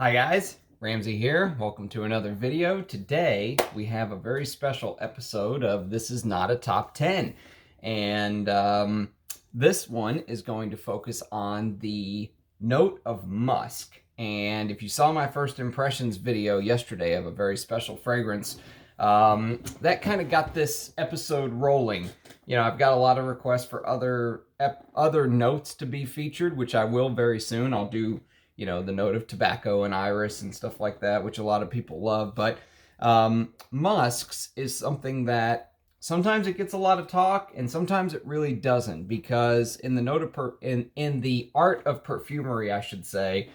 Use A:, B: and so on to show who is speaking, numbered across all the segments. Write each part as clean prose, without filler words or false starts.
A: Hi guys, Ramsey here. Welcome to another video. Today we have a very special episode of This Is Not a Top 10. And this one is going to focus on the note of musk. And if you saw my first impressions video yesterday of a very special fragrance, that kind of got this episode rolling. You know, I've got a lot of requests for other notes to be featured, which I will very soon. I'll do, you know, the note of tobacco and iris and stuff like that, which a lot of people love. But musks is something that sometimes it gets a lot of talk and sometimes it really doesn't, because in the note of in the art of perfumery, I should say,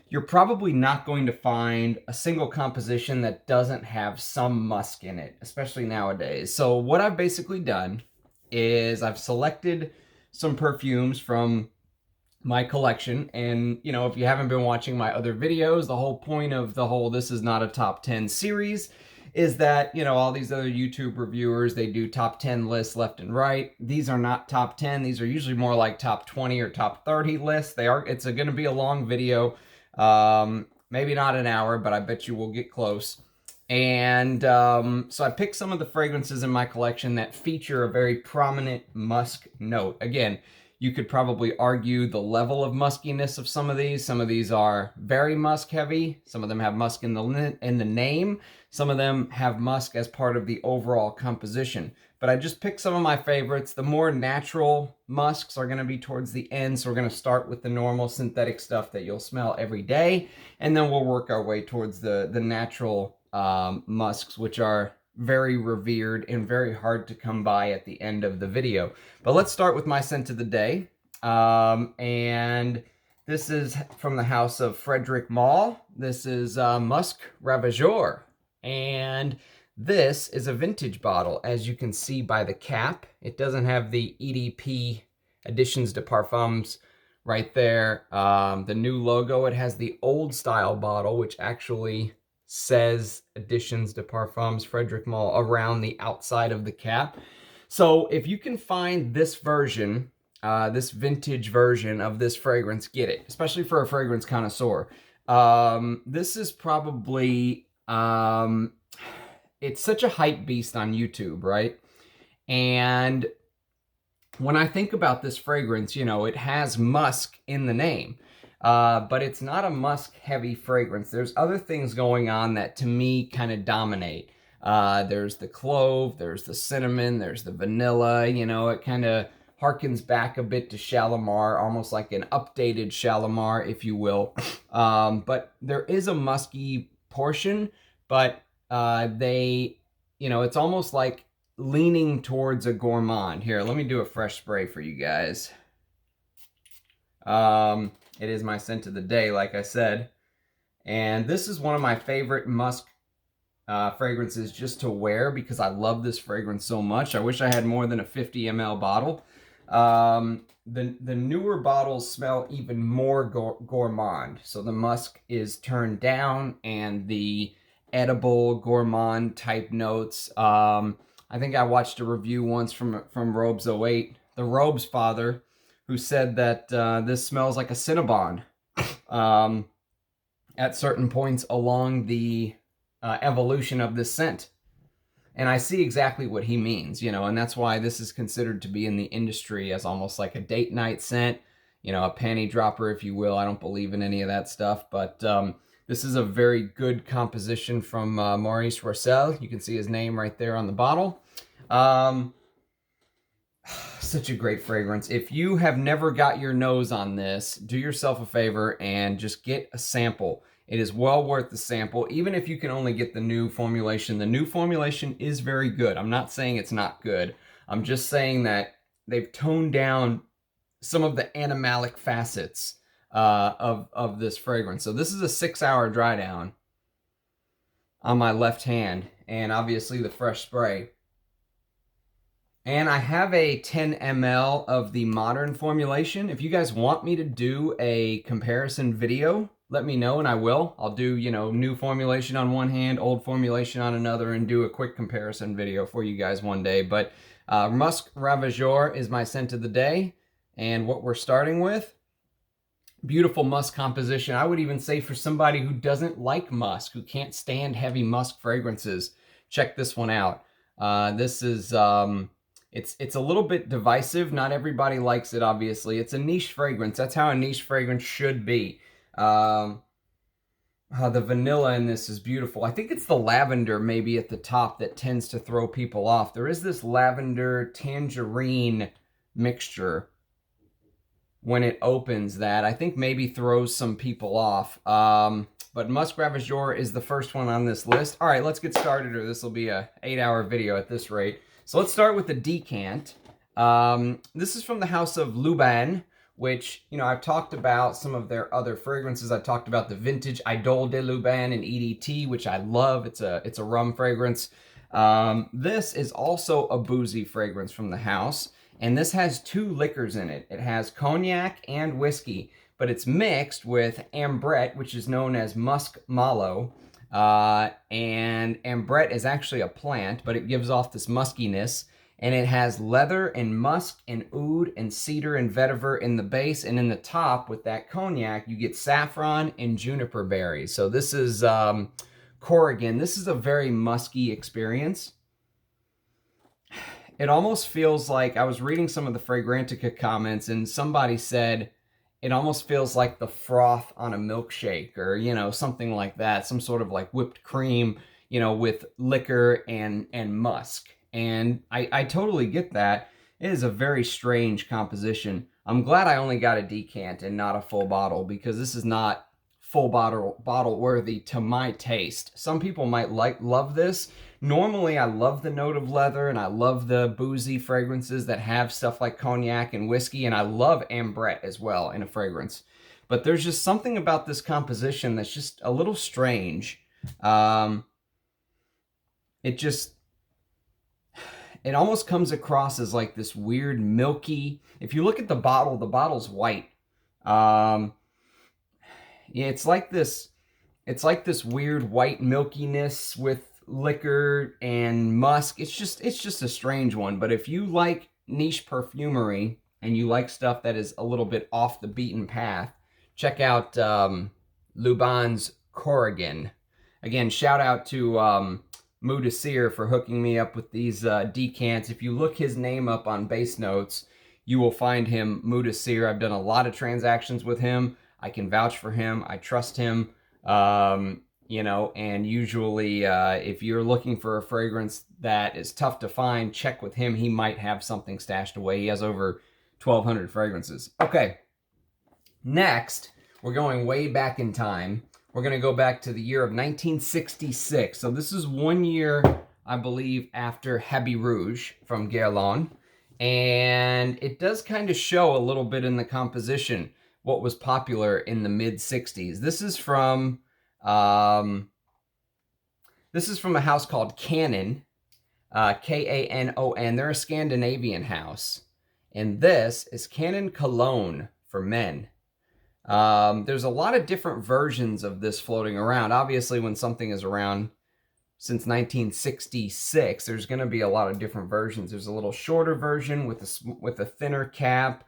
A: you're probably not going to find a single composition that doesn't have some musk in it, especially nowadays. So what I've basically done is I've selected some perfumes from my collection. And, you know, if you haven't been watching my other videos, the whole point of the whole This Is Not a Top 10 series is that, you know, all these other YouTube reviewers, they do top 10 lists left and right. These are not top 10. These are usually more like top 20 or top 30 lists. It's going to be a long video. Maybe not an hour, but I bet you we'll get close. And so I picked some of the fragrances in my collection that feature a very prominent musk note. Again, you could probably argue the level of muskiness of some of these. Some of these are very musk heavy. Some of them have musk in the name. Some of them have musk as part of the overall composition. But I just picked some of my favorites. The more natural musks are going to be towards the end. So we're going to start with the normal synthetic stuff that you'll smell every day. And then we'll work our way towards the natural musks, which are very revered and very hard to come by at the end of the video. But let's start with my scent of the day. And this is from the house of Frederic Malle. This is Musc Ravageur. And this is a vintage bottle, as you can see by the cap. It doesn't have the EDP Additions de Parfums right there. The new logo, it has the old style bottle, which actually says Additions de Parfums Frederic Malle around the outside of the cap. So if you can find this version, this vintage version of this fragrance, get it, especially for a fragrance connoisseur. This is probably, it's such a hype beast on YouTube, right? And when I think about this fragrance, you know, it has musk in the name. But it's not a musk-heavy fragrance. There's other things going on that, to me, kind of dominate. There's the clove, there's the cinnamon, there's the vanilla. You know, it kind of harkens back a bit to Shalimar, almost like an updated Shalimar, if you will. But there is a musky portion, but you know, it's almost like leaning towards a gourmand. Here, let me do a fresh spray for you guys. It is my scent of the day, like I said. And this is one of my favorite musk fragrances just to wear, because I love this fragrance so much. I wish I had more than a 50 ml bottle. The newer bottles smell even more gourmand. So the musk is turned down, and the edible gourmand type notes. I think I watched a review once from Robes 08, the Robes father, who said that this smells like a Cinnabon at certain points along the evolution of this scent. And I see exactly what he means, you know, and that's why this is considered to be in the industry as almost like a date night scent, you know, a panty dropper, if you will. I don't believe in any of that stuff, but this is a very good composition from Maurice Roussel. You can see his name right there on the bottle. Such a great fragrance. If you have never got your nose on this, do yourself a favor and just get a sample. It is well worth the sample, even if you can only get the new formulation. The new formulation is very good. I'm not saying it's not good. I'm just saying that they've toned down some of the animalic facets of this fragrance. So this is a 6-hour dry down on my left hand, and obviously the fresh spray. And I have a 10 ml of the modern formulation. If you guys want me to do a comparison video, let me know and I will. I'll do, you know, new formulation on one hand, old formulation on another, and do a quick comparison video for you guys one day. But Musc Ravageur is my scent of the day. And what we're starting with Beautiful musk composition. I would even say for somebody who doesn't like musk, who can't stand heavy musk fragrances, check this one out. This is, it's a little bit divisive. Not everybody likes it, obviously. It's a niche fragrance. That's how a niche fragrance should be. The vanilla in this is beautiful. I think it's the lavender maybe at the top that tends to throw people off. There is this lavender tangerine mixture when it opens that I think maybe throws some people off. But Musk Ravageur is the first one on this list. All right, let's get started, or this will be a 8-hour video at this rate. So let's start with the decant. This is from the house of Lubin, which, you know, I've talked about some of their other fragrances. I talked about the vintage Idole de Lubin and EDT, which I love. It's a rum fragrance. This is also a boozy fragrance from the house. And this has 2 liquors in it. It has cognac and whiskey, but it's mixed with ambrette, which is known as Musk Mallow. And ambrette is actually a plant, but it gives off this muskiness. And it has leather and musk and oud and cedar and vetiver in the base. And in the top, with that cognac, you get saffron and juniper berries. So this is Korrigan. This is a very musky experience. It almost feels like, I was reading some of the Fragrantica comments and somebody said, it almost feels like the froth on a milkshake, or, you know, something like that. Some sort of like whipped cream, you know, with liquor and musk. And I totally get that. It is a very strange composition. I'm glad I only got a decant and not a full bottle, because this is not full bottle worthy to my taste. Some people might love this. Normally, I love the note of leather, and I love the boozy fragrances that have stuff like cognac and whiskey, and I love ambrette as well in a fragrance. But there's just something about this composition that's just a little strange. It almost comes across as like this weird milky. If you look at the bottle's white. Yeah, it's like this weird white milkiness with liquor and musk. It's just a strange one. But if you like niche perfumery and you like stuff that is a little bit off the beaten path, check out Lubin Korrigan. Again, shout out to Moudessir for hooking me up with these decants. If you look his name up on base notes, you will find him, Moudessir. I've done a lot of transactions with him. I can vouch for him. I trust him. You know, and usually if you're looking for a fragrance that is tough to find, check with him. He might have something stashed away. He has over 1,200 fragrances. Okay, next, we're going way back in time. We're going to go back to the year of 1966. So this is 1 year, I believe, after Habit Rouge from Guerlain. And it does kind of show a little bit in the composition what was popular in the mid-60s. This is from a house called Canon, Kanon. They're a Scandinavian house. And this is Kanøn Cologne for men. There's a lot of different versions of this floating around. Obviously, when something is around since 1966, there's going to be a lot of different versions. There's a little shorter version with a thinner cap.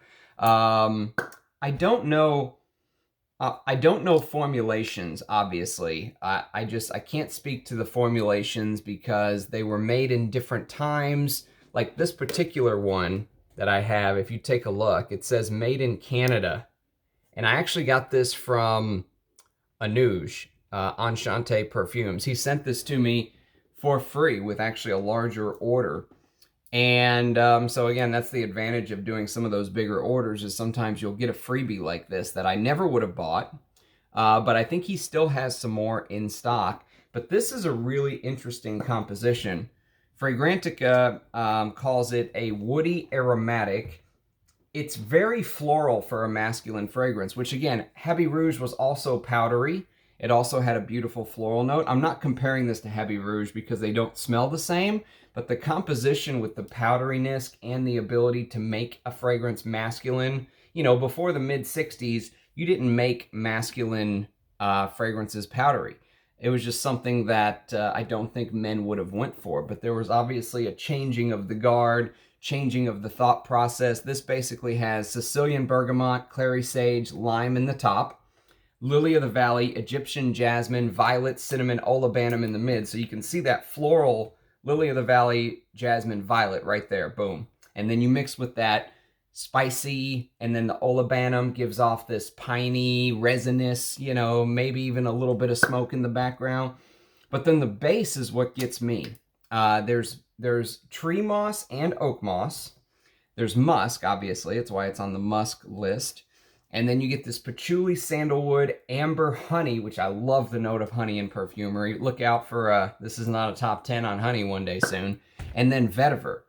A: I don't know formulations, obviously. I can't speak to the formulations because they were made in different times. Like this particular one that I have, if you take a look, it says made in Canada. And I actually got this from Panouge, Enchanté Perfumes. He sent this to me for free with actually a larger order. And so again, that's the advantage of doing some of those bigger orders, is sometimes you'll get a freebie like this that I never would have bought. But I think he still has some more in stock. But this is a really interesting composition. Fragrantica calls it a woody aromatic. It's very floral for a masculine fragrance, which again, Habit Rouge was also powdery. It also had a beautiful floral note. I'm not comparing this to Habit Rouge because they don't smell the same, but the composition with the powderiness and the ability to make a fragrance masculine, you know, before the mid-60s, you didn't make masculine fragrances powdery. It was just something that I don't think men would have went for, but there was obviously a changing of the guard changing of the thought process. This basically has Sicilian bergamot, clary sage, lime in the top, lily of the valley, Egyptian jasmine, violet, cinnamon, olibanum in the mid. So you can see that floral lily of the valley, jasmine, violet right there. Boom. And then you mix with that spicy, and then the olibanum gives off this piney, resinous, you know, maybe even a little bit of smoke in the background. But then the base is what gets me. There's tree moss and oak moss. There's musk, obviously. It's why it's on the musk list. And then you get this patchouli, sandalwood, amber, honey, which I love the note of honey in perfumery. Look out for, this is not a top 10 on honey one day soon. And then vetiver.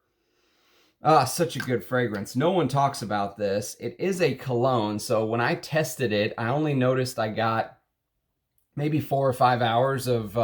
A: Ah, such a good fragrance. No one talks about this. It is a cologne, so when I tested it, I only noticed I got maybe 4 or 5 hours of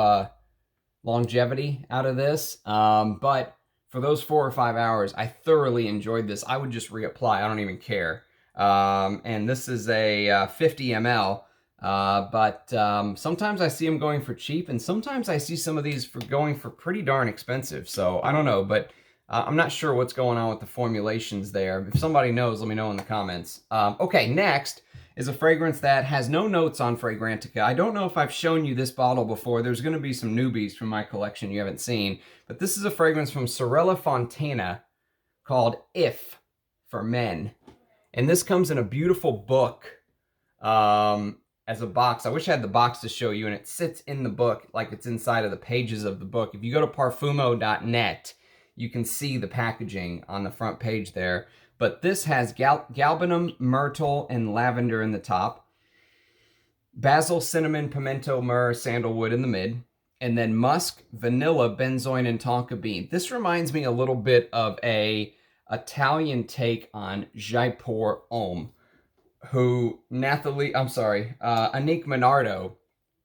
A: longevity out of this. But for those 4 or 5 hours, I thoroughly enjoyed this. I would just reapply. I don't even care. And this is a 50 ml. But sometimes I see them going for cheap, and sometimes I see some of these going for pretty darn expensive. So I don't know, but I'm not sure what's going on with the formulations there. If somebody knows, let me know in the comments. Okay, next is a fragrance that has no notes on Fragrantica. I don't know if I've shown you this bottle before. There's going to be some newbies from my collection you haven't seen. But this is a fragrance from Sorelle Fontana called If for Men. And this comes in a beautiful book as a box. I wish I had the box to show you, and it sits in the book like it's inside of the pages of the book. If you go to parfumo.net, you can see the packaging on the front page there. But this has galbanum, myrtle, and lavender in the top. Basil, cinnamon, pimento, myrrh, sandalwood in the mid. And then musk, vanilla, benzoin, and tonka bean. This reminds me a little bit of a Italian take on Jaipur Homme, who Annick Minardo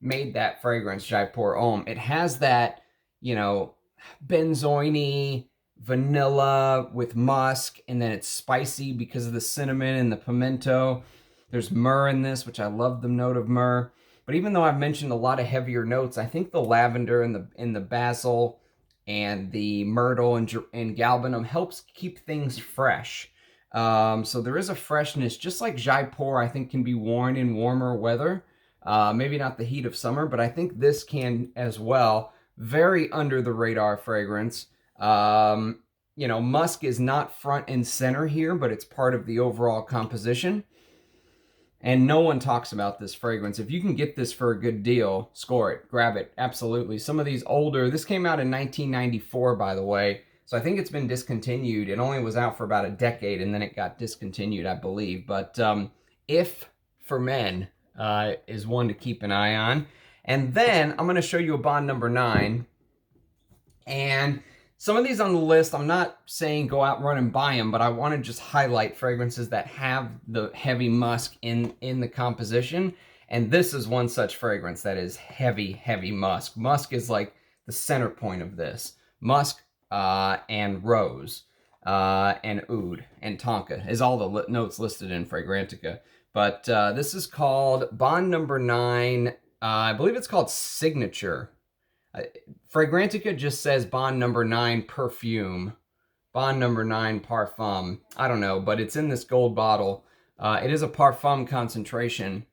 A: made that fragrance, Jaipur Homme. It has that, you know, benzoin-y, vanilla with musk, and then it's spicy because of the cinnamon and the pimento. There's myrrh in this, which I love the note of myrrh. But even though I've mentioned a lot of heavier notes, I think the lavender and the basil and the myrtle and galbanum helps keep things fresh. So there is a freshness, just like Jaipur, I think can be worn in warmer weather. Maybe not the heat of summer, but I think this can as well. Very under the radar fragrance. You know, musk is not front and center here, but it's part of the overall composition. And no one talks about this fragrance. If you can get this for a good deal, score it, grab it, absolutely. Some of these older, this came out in 1994, by the way. So I think it's been discontinued. It only was out for about a decade, and then it got discontinued, I believe. But If for Men is one to keep an eye on. And then I'm going to show you a Bond number 9. And some of these on the list, I'm not saying go out and run and buy them, but I want to just highlight fragrances that have the heavy musk in the composition. And this is one such fragrance that is heavy, heavy musk. Musk is like the center point of this. Musk and rose and oud and tonka is all the notes listed in Fragrantica. But this is called Bond number 9. I believe it's called Signature. Fragrantica just says Bond number 9 perfume. Bond number 9 parfum. I don't know, but it's in this gold bottle. It is a parfum concentration.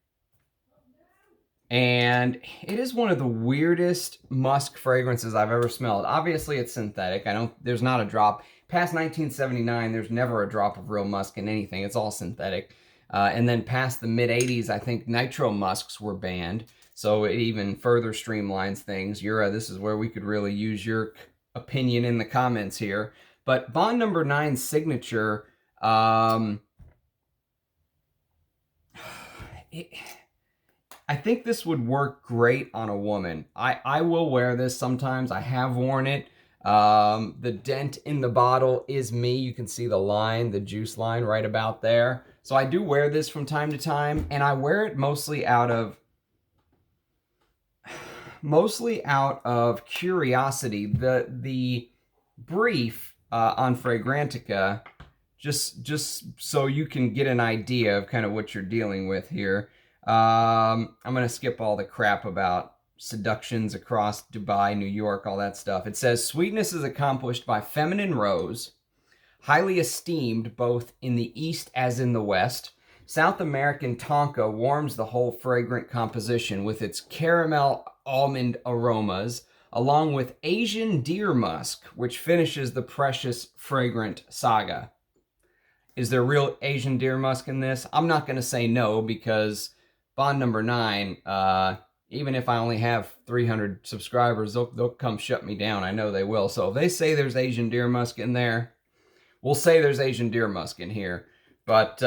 A: And it is one of the weirdest musk fragrances I've ever smelled. Obviously, it's synthetic. There's not a drop. Past 1979, there's never a drop of real musk in anything. It's all synthetic. And then past the mid-80s, I think nitro musks were banned. So it even further streamlines things. This is where we could really use your opinion in the comments here. But Bond number 9 Signature, I think this would work great on a woman. I will wear this sometimes. I have worn it. The dent in the bottle is me. You can see the line, the juice line right about there. So I do wear this from time to time, and I wear it mostly out of curiosity. The brief on Fragrantica, just so you can get an idea of kind of what you're dealing with here. I'm going to skip all the crap about seductions across Dubai, New York, all that stuff. It says, sweetness is accomplished by feminine rose, highly esteemed both in the East as in the West. South American tonka warms the whole fragrant composition with its caramel almond aromas, along with Asian deer musk, which finishes the precious fragrant saga. Is there real Asian deer musk in this? I'm not going to say no, because Bond number 9, even if I only have 300 subscribers, they'll come shut me down. I know they will. So if they say there's Asian deer musk in there, we'll say there's Asian deer musk in here. But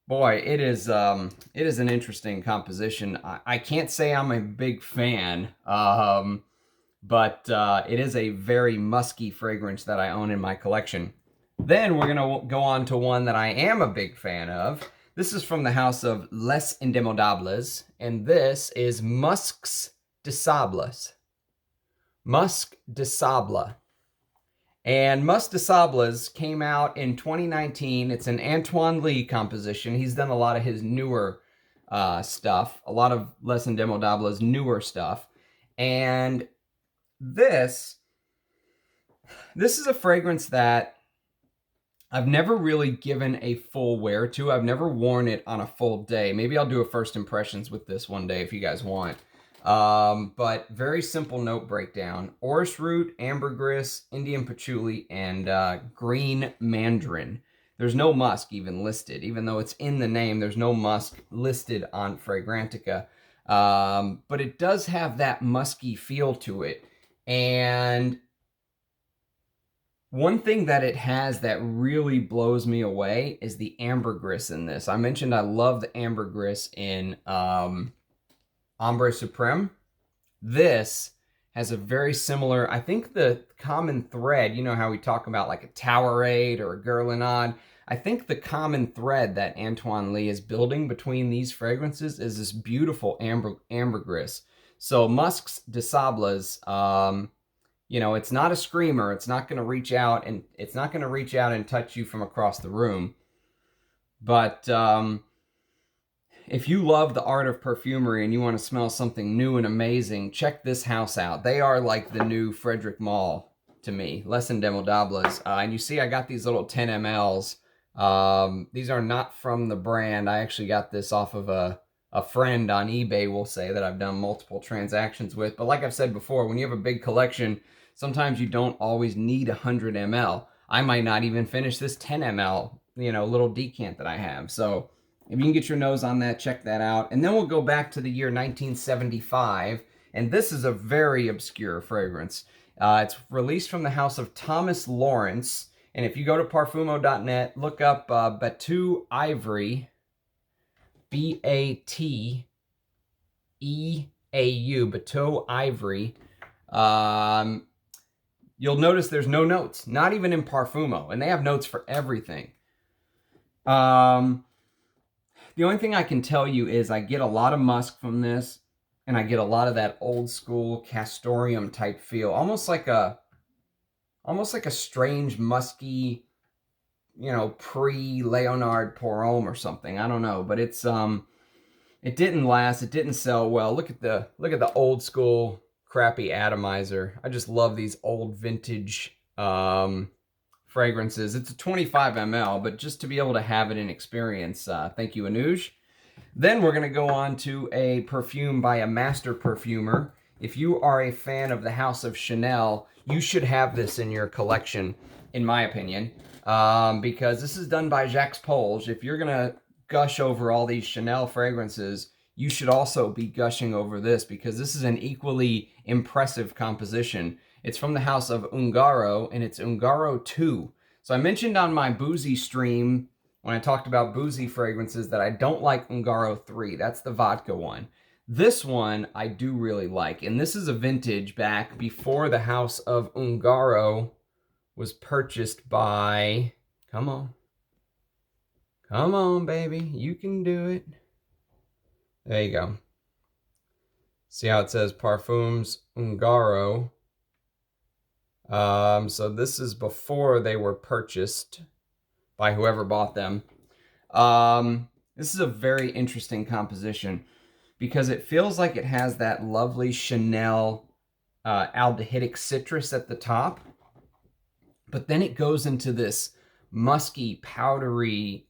A: boy, it is an interesting composition. I can't say I'm a big fan, but it is a very musky fragrance that I own in my collection. Then we're going to go on to one that I am a big fan of. This is from the house of Les Indemodables, and this is Musc de Sables. Musc de Sable. And Musc de Sables came out in 2019. It's an Antoine Lee composition. He's done a lot of his newer stuff, a lot of Les Indemodables' newer stuff. And this is a fragrance that I've never really given a full wear to. I've never worn it on a full day. Maybe I'll do a first impressions with this one day if you guys want. But very simple note breakdown. Orris root, ambergris, Indian patchouli, and green mandarin. There's no musk even listed. Even though it's in the name, there's no musk listed on Fragrantica. But it does have that musky feel to it. And one thing that it has that really blows me away is the ambergris in this. I mentioned I love the ambergris in Ombre Supreme. This has a very similar, I think the common thread, you know how we talk about like a Towerade or a Guerlainade. I think the common thread that Antoine Lee is building between these fragrances is this beautiful ambergris. So Musc de Sables, you know, it's not a screamer. It's not going to reach out and touch you from across the room. But if you love the art of perfumery and you want to smell something new and amazing, check this house out. They are like the new Frederic Malle to me, Les Indemodables. And you see I got these little 10 mLs. These are not from the brand. I actually got this off of a friend on eBay, we'll say, that I've done multiple transactions with. But like I've said before, when you have a big collection, sometimes you don't always need 100 ml. I might not even finish this 10 ml, you know, little decant that I have. So if you can get your nose on that, check that out. And then we'll go back to the year 1975. And this is a very obscure fragrance. It's released from the house of Thomas Lawrence. And if you go to Parfumo.net, look up Batu Ivory, Bateau, Bateau Ivory. You'll notice there's no notes, not even in Parfumo, and they have notes for everything. The only thing I can tell you is I get a lot of musk from this, and I get a lot of that old school castoreum type feel, almost like a strange musky, you know, pre-Leonard Porhomme or something. I don't know, but it's it didn't last. It didn't sell well. Look at the old school crappy atomizer. I just love these old vintage fragrances. It's a 25 ml, but just to be able to have it in experience, thank you, Panouge. Then we're going to go on to a perfume by a master perfumer. If you are a fan of the House of Chanel, you should have this in your collection, in my opinion, because this is done by Jacques Polge. If you're going to gush over all these Chanel fragrances, you should also be gushing over this, because this is an equally impressive composition. It's from the house of Ungaro, and it's Ungaro II. So I mentioned on my boozy stream, when I talked about boozy fragrances, that I don't like Ungaro III. That's the vodka one. This one I do really like, and this is a vintage back before the house of Ungaro was purchased by... Come on. Come on, baby. You can do it. There you go. See how it says Parfums Ungaro. So this is before they were purchased by whoever bought them. This is a very interesting composition because it feels like it has that lovely Chanel aldehydic citrus at the top. But then it goes into this musky, powdery,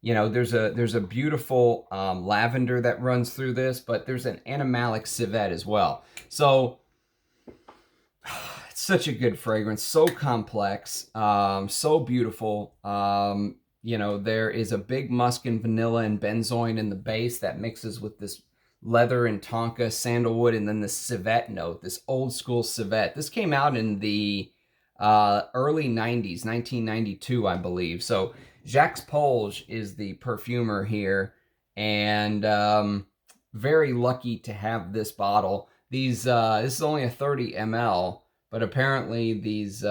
A: you know, there's a beautiful lavender that runs through this, but there's an animalic civet as well. So it's such a good fragrance, so complex, so beautiful. You know, there is a big musk and vanilla and benzoin in the base that mixes with this leather and tonka, sandalwood, and then the civet note, this old school civet. This came out in the early 90s, 1992, I believe. So Jacques Polge is the perfumer here, and very lucky to have this bottle. These this is only a 30 ml, but apparently these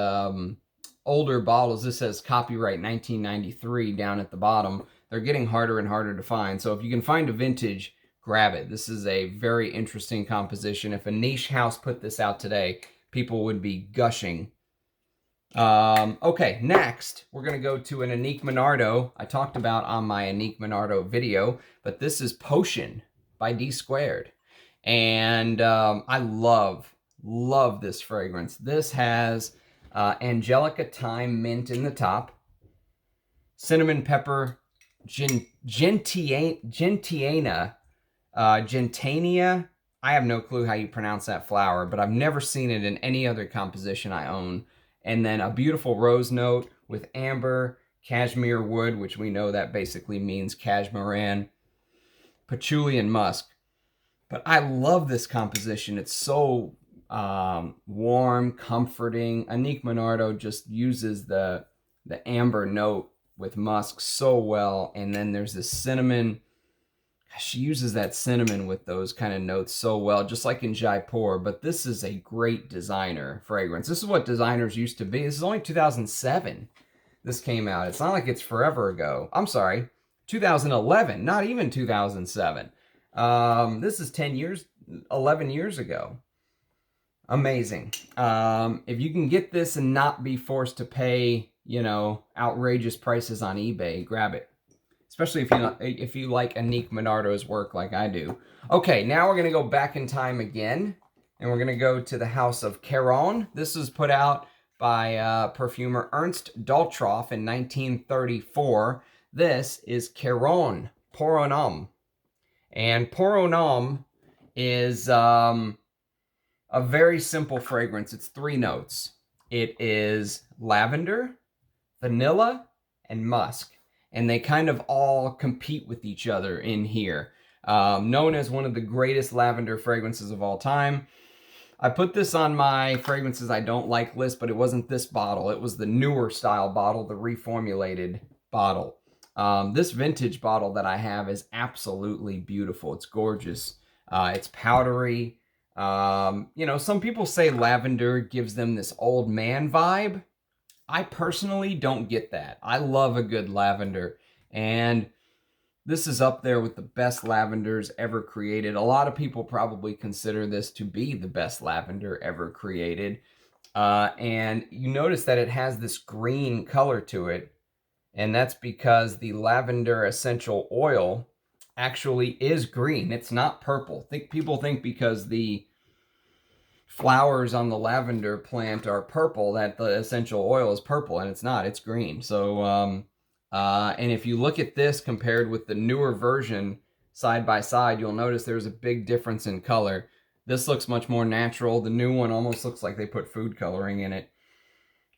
A: older bottles, this says copyright 1993 down at the bottom, they're getting harder and harder to find. So if you can find a vintage, grab it. This is a very interesting composition. If a niche house put this out today, people would be gushing. Okay, next, we're going to go to an Annick Monardo I talked about on my Annick Monardo video, but this is Potion by Dsquared². And I love this fragrance. This has Angelica Thyme Mint in the top, cinnamon pepper, gentiana, I have no clue how you pronounce that flower, but I've never seen it in any other composition I own. And then a beautiful rose note with amber, cashmere wood, which we know that basically means cashmeran, patchouli, and musk. But I love this composition. It's so warm, comforting. Annick Monardo just uses the amber note with musk so well. And then there's this cinnamon. She uses that cinnamon with those kind of notes so well, just like in Jaipur. But this is a great designer fragrance. This is what designers used to be. This is only 2007 this came out. It's not like it's forever ago. I'm sorry, 2011, not even 2007. This is 11 years ago. Amazing. If you can get this and not be forced to pay, you know, outrageous prices on eBay, grab it. Especially if you like Annick Monardo's work like I do. Okay, now we're going to go back in time again. And we're going to go to the house of Caron. This was put out by perfumer Ernst Daltroff in 1934. This is Caron Pour un Homme. And Pour un Homme is a very simple fragrance. It's 3 notes. It is lavender, vanilla, and musk. And they kind of all compete with each other in here. Known as one of the greatest lavender fragrances of all time. I put this on my fragrances I don't like list, but it wasn't this bottle. It was the newer style bottle, the reformulated bottle. This vintage bottle that I have is absolutely beautiful. It's gorgeous. It's powdery. You know, some people say lavender gives them this old man vibe. I personally don't get that. I love a good lavender, and this is up there with the best lavenders ever created. A lot of people probably consider this to be the best lavender ever created. And you notice that it has this green color to it, and that's because the lavender essential oil actually is green. It's not purple. People think because the flowers on the lavender plant are purple that the essential oil is purple, and it's not. It's green. So and if you look at this compared with the newer version side by side, you'll notice there's a big difference in color. This looks much more natural. The new one almost looks like they put food coloring in it.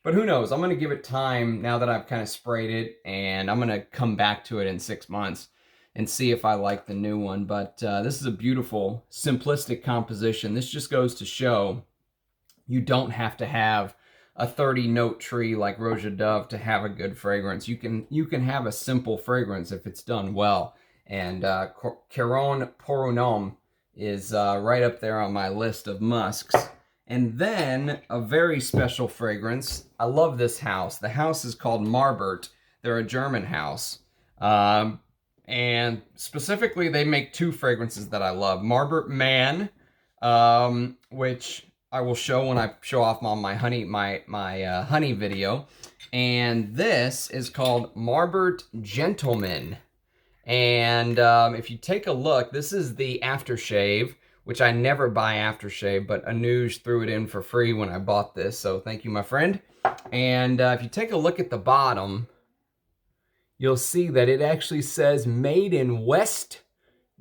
A: But who knows? I'm going to give it time now that I've kind of sprayed it, and I'm going to come back to it in 6 months and see if I like the new one. But this is a beautiful, simplistic composition. This just goes to show you don't have to have a 30-note tree like Roja Dove to have a good fragrance. You can have a simple fragrance if it's done well. And Caron Pour un Homme is right up there on my list of musks. And then a very special fragrance. I love this house. The house is called Marbert. They're a German house. And specifically, they make 2 fragrances that I love. Marbert Man, which I will show when I show off on my honey video. And this is called Marbert Gentleman. And if you take a look, this is the aftershave which I never buy aftershave, but Panouge threw it in for free when I bought this, so thank you, my friend. And if you take a look at the bottom, you'll see that it actually says made in West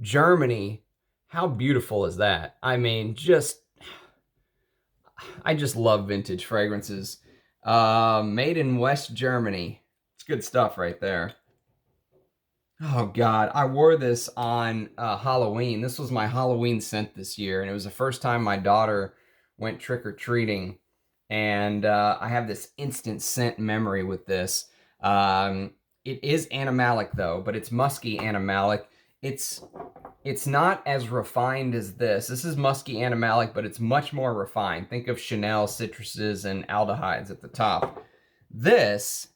A: Germany. How beautiful is that? I mean, I just love vintage fragrances. Made in West Germany. It's good stuff right there. Oh God, I wore this on Halloween. This was my Halloween scent this year, and it was the first time my daughter went trick-or-treating, and I have this instant scent memory with this. It is animalic though, but it's musky animalic. It's not as refined as this. This is musky animalic, but it's much more refined. Think of Chanel citruses and aldehydes at the top. This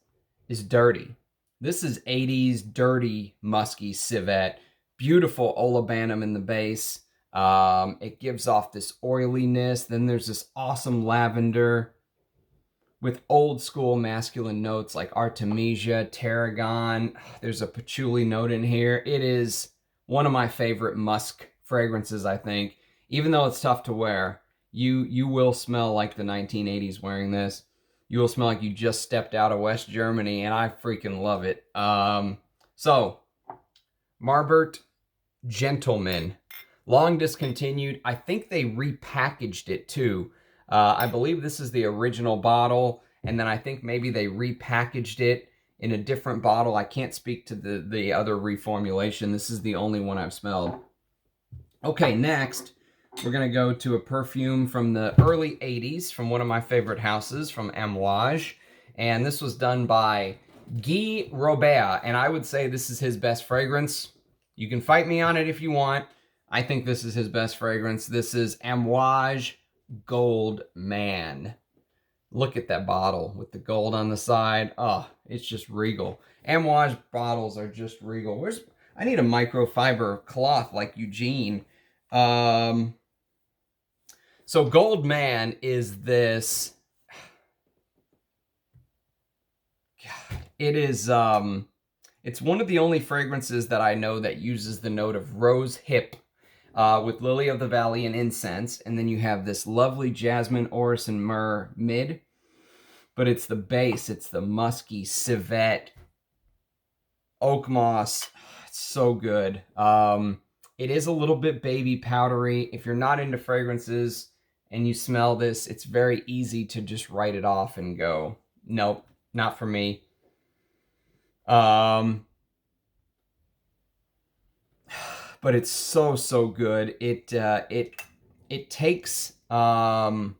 A: is dirty. This is 80s dirty musky civet. Beautiful olibanum in the base. It gives off this oiliness. Then there's this awesome lavender with old school masculine notes like Artemisia, tarragon. There's a patchouli note in here. It is one of my favorite musk fragrances, I think. Even though it's tough to wear, you will smell like the 1980s wearing this. You will smell like you just stepped out of West Germany, and I freaking love it. So, Marbert Gentleman. Long discontinued. I think they repackaged it too. I believe this is the original bottle, and then I think maybe they repackaged it in a different bottle. I can't speak to the other reformulation. This is the only one I've smelled. Okay, next, we're going to go to a perfume from the early 80s from one of my favorite houses, from Amouage. And this was done by Guy Robert, and I would say this is his best fragrance. You can fight me on it if you want. I think this is his best fragrance. This is Amouage Gold Man. Look at that bottle with the gold on the side. Oh, it's just regal. Amouage bottles are just regal. I need a microfiber cloth like Eugene. So Gold Man is this. God, it is. It's one of the only fragrances that I know that uses the note of rose hip with lily of the valley and incense, and then you have this lovely jasmine, orris, and myrrh mid. But it's the base. It's the musky civet, oak moss. It's so good. It is a little bit baby powdery. If you're not into fragrances and you smell this, it's very easy to just write it off and go, nope, not for me. But it's so good. It takes that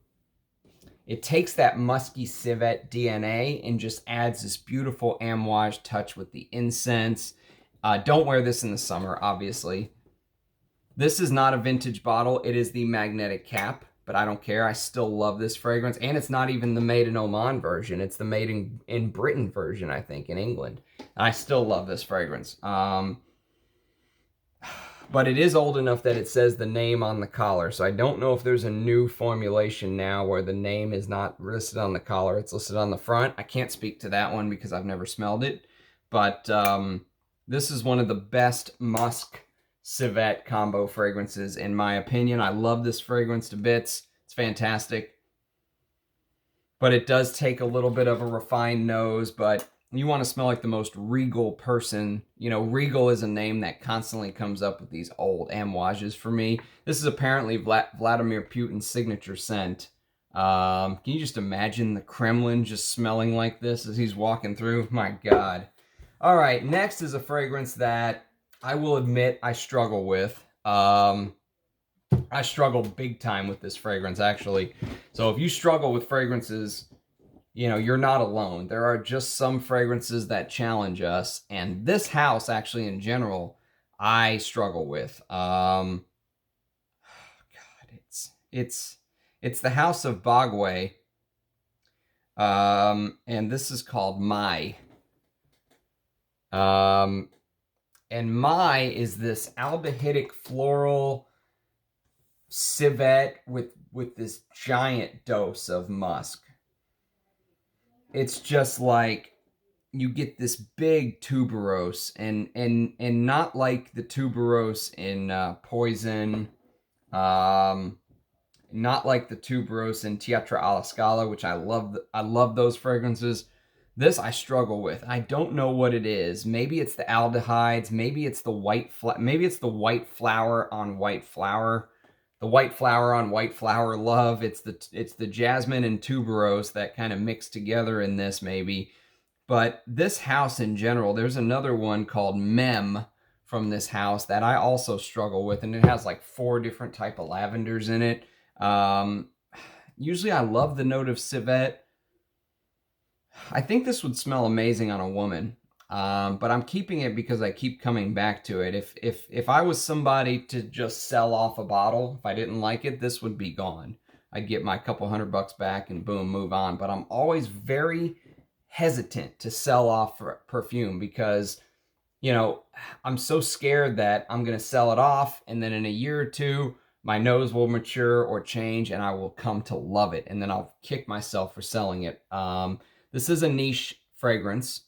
A: musky civet DNA and just adds this beautiful Amouage touch with the incense. Don't wear this in the summer, obviously. This is not a vintage bottle. It is the magnetic cap, but I don't care. I still love this fragrance. And it's not even the made in Oman version. It's the made in Britain version, I think, in England. I still love this fragrance. But it is old enough that it says the name on the collar. So I don't know if there's a new formulation now where the name is not listed on the collar. It's listed on the front. I can't speak to that one because I've never smelled it. But this is one of the best musk civet combo fragrances in my opinion. I love this fragrance to bits. It's fantastic. But it does take a little bit of a refined nose, but you want to smell like the most regal person. You know, regal is a name that constantly comes up with these old Amouages for me. This is apparently Vladimir Putin's signature scent. Can you just imagine the Kremlin just smelling like this as he's walking through? My God. All right, next is a fragrance that I will admit I struggle with. I struggle big time with this fragrance, actually. So if you struggle with fragrances, you know, you're not alone. There are just some fragrances that challenge us, and this house, actually, in general, I struggle with. God, it's the house of Bogue MAAI, and this is called MAAI. And MAAI is this aldehydic floral civet with this giant dose of musk. It's just like you get this big tuberose, and not like the tuberose in Poison Not like the Tuberose and Teatro alla Scala, which I love those fragrances. This I struggle with. I don't know what it is. Maybe it's the aldehydes. Maybe it's the white flower on white flower. The white flower on white flower love. It's the jasmine and tuberose that kind of mix together in this maybe. But this house in general, there's another one called Mem from this house that I also struggle with, and it has like 4 different type of lavenders in it. Usually I love the note of civet. I think this would smell amazing on a woman, but I'm keeping it because I keep coming back to it. If I was somebody to just sell off a bottle, if I didn't like it, this would be gone. I'd get my couple $100 back and boom, move on. But I'm always very hesitant to sell off perfume because, you know, I'm so scared that I'm going to sell it off and then in a year or two, my nose will mature or change and I will come to love it. And then I'll kick myself for selling it. This is a niche fragrance.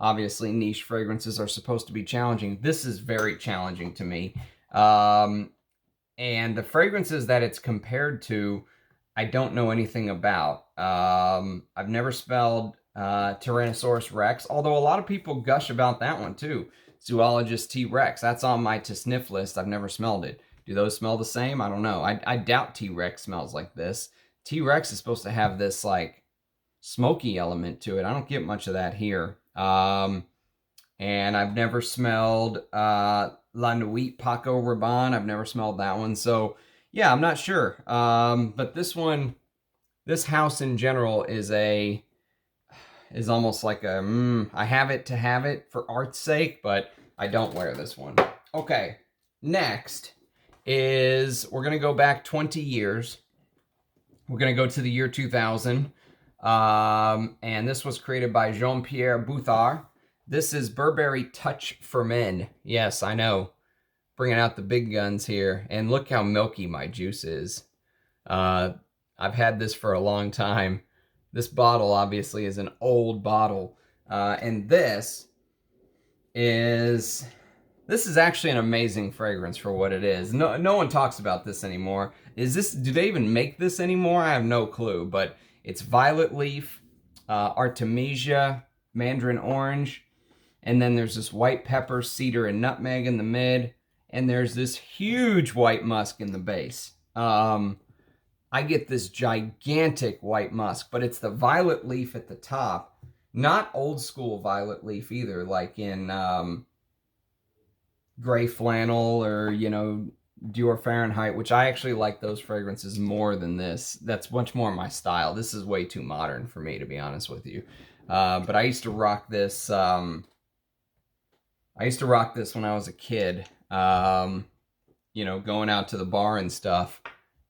A: Obviously, niche fragrances are supposed to be challenging. This is very challenging to me. And the fragrances that it's compared to, I don't know anything about. I've never smelled Tyrannosaurus Rex, although a lot of people gush about that one too. Zoologist T-Rex, that's on my to sniff list. I've never smelled it. Do those smell the same? I don't know. I doubt T-Rex smells like this. T-Rex is supposed to have this like smoky element to it. I don't get much of that here. And I've never smelled La Nuit Paco Rabanne. I've never smelled that one. So yeah, I'm not sure. But this one, this house in general is almost like a, I have it to have it for art's sake, but I don't wear this one. Okay, next is, we're gonna go back 20 years. We're gonna go to the year 2000. And this was created by Jean-Pierre Bouthard. This is Burberry Touch for Men. Yes, I know. Bringing out the big guns here. And look how milky my juice is. I've had this for a long time. This bottle obviously is an old bottle. And this is actually an amazing fragrance for what it is. No one talks about this anymore. Do they even make this anymore? I have no clue, but it's violet leaf, artemisia, mandarin orange, and then there's this white pepper, cedar, and nutmeg in the mid, and there's this huge white musk in the base. I get this gigantic white musk, but it's the violet leaf at the top. Not old school violet leaf either, like in gray flannel or, you know, Dior Fahrenheit, which I actually like those fragrances more than this. That's much more my style. This is way too modern for me, to be honest with you. But I used to rock this. I used to rock this when I was a kid. You know, going out to the bar and stuff.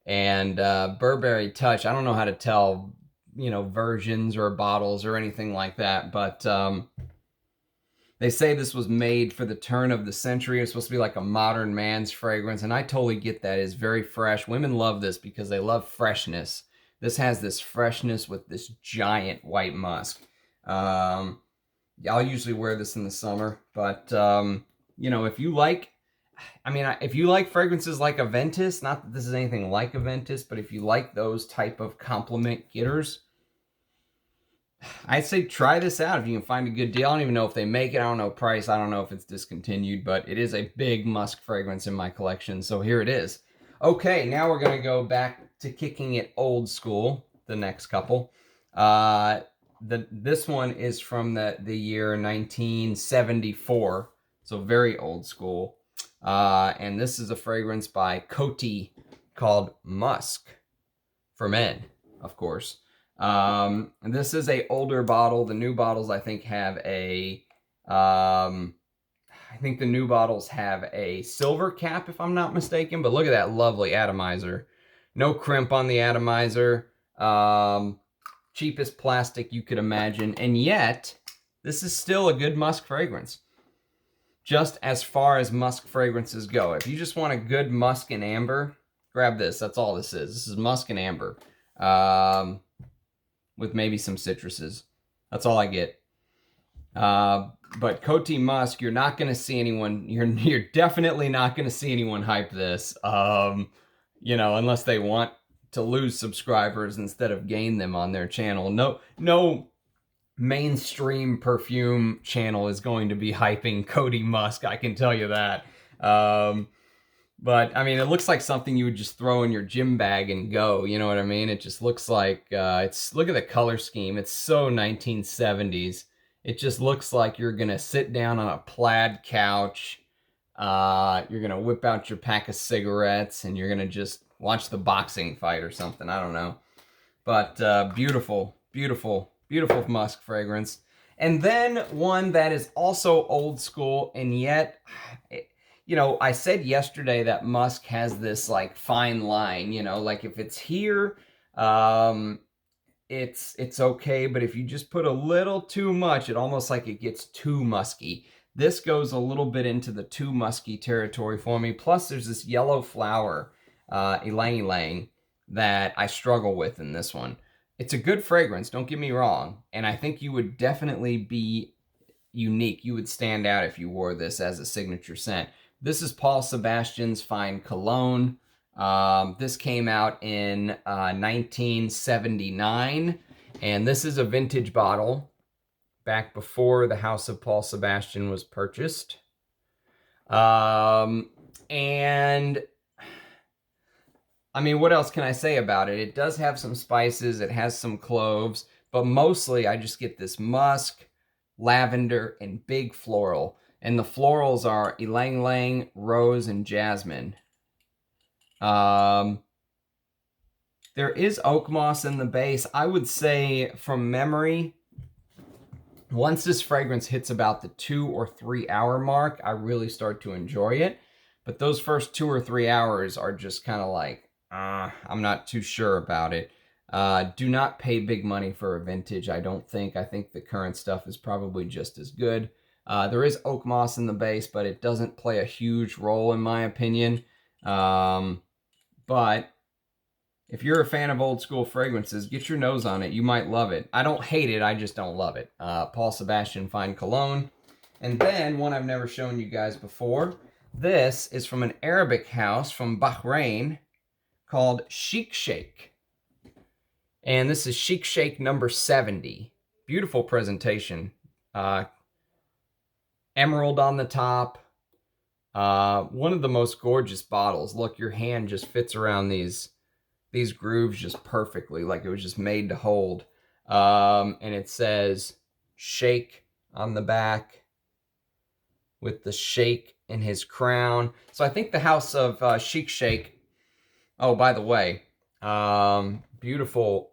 A: And Burberry Touch, I don't know how to tell, you know, versions or bottles or anything like that, but they say this was made for the turn of the century. It's supposed to be like a modern man's fragrance, and I totally get that. It's very fresh. Women love this because they love freshness. This has this freshness with this giant white musk. I'll usually wear this in the summer, but you know, if you like, if you like fragrances like Aventus, not that this is anything like Aventus, but if you like those type of compliment getters, I'd say try this out if you can find a good deal. I don't even know if they make it. I don't know price. I don't know if it's discontinued, but it is a big musk fragrance in my collection. So here it is. Okay, now we're going to go back to kicking it old school, the next couple. This one is from the year 1974, so very old school. And this is a fragrance by Coty called Musk for men, of course. And this is a older bottle. The new bottles, I think, have a, I think the new bottles have a silver cap, if I'm not mistaken, but look at that lovely atomizer. No crimp on the atomizer. Cheapest plastic you could imagine. And yet, this is still a good musk fragrance. Just as far as musk fragrances go. If you just want a good musk and amber, grab this. That's all this is. This is musk and amber. With maybe some citruses. That's all I get. But Coty Musk, you're not going to see anyone, you're definitely not going to see anyone hype this. you know, unless they want to lose subscribers instead of gain them on their channel. No mainstream perfume channel is going to be hyping Coty Musk, I can tell you that. But I mean, it looks like something you would just throw in your gym bag and go, you know what I mean? It just looks like, look at the color scheme. It's so 1970s. It just looks like you're gonna sit down on a plaid couch, you're gonna whip out your pack of cigarettes, and you're gonna just watch the boxing fight or something, I don't know. But beautiful, beautiful, beautiful musk fragrance. And then one that is also old school, and yet, you know, I said yesterday that musk has this like fine line, you know, like if it's here, it's okay, but if you just put a little too much, it almost like it gets too musky. This goes a little bit into the too musky territory for me. Plus there's this yellow flower, ylang ylang, that I struggle with in this one. It's a good fragrance, don't get me wrong, and I think you would definitely be unique. You would stand out if you wore this as a signature scent. This is Paul Sebastian's Fine Cologne. This came out in 1979, and this is a vintage bottle back before the House of Paul Sebastian was purchased. And I mean, what else can I say about it? It does have some spices, it has some cloves, but mostly I just get this musk, lavender, and big floral. And the florals are ylang ylang, rose, and jasmine. There is oak moss in the base. I would say, from memory, once this fragrance hits about the 2 or 3 hour mark, I really start to enjoy it. But those first 2 or 3 hours are just kind of like, I'm not too sure about it. Do not pay big money for a vintage, I don't think. I think the current stuff is probably just as good. There is oak moss in the base, but it doesn't play a huge role in my opinion. But if you're a fan of old school fragrances, get your nose on it. You might love it. I don't hate it, I just don't love it. Paul Sebastian Fine Cologne. And then one I've never shown you guys before. This is from an Arabic house from Bahrain called Chic Shake. And this is Chic Shake number 70. Beautiful presentation. Emerald on the top. One of the most gorgeous bottles. Look, your hand just fits around these grooves just perfectly, like it was just made to hold. And it says Shake on the back with the shake in his crown. So I think the house of Chic Shake. Oh, by the way, beautiful.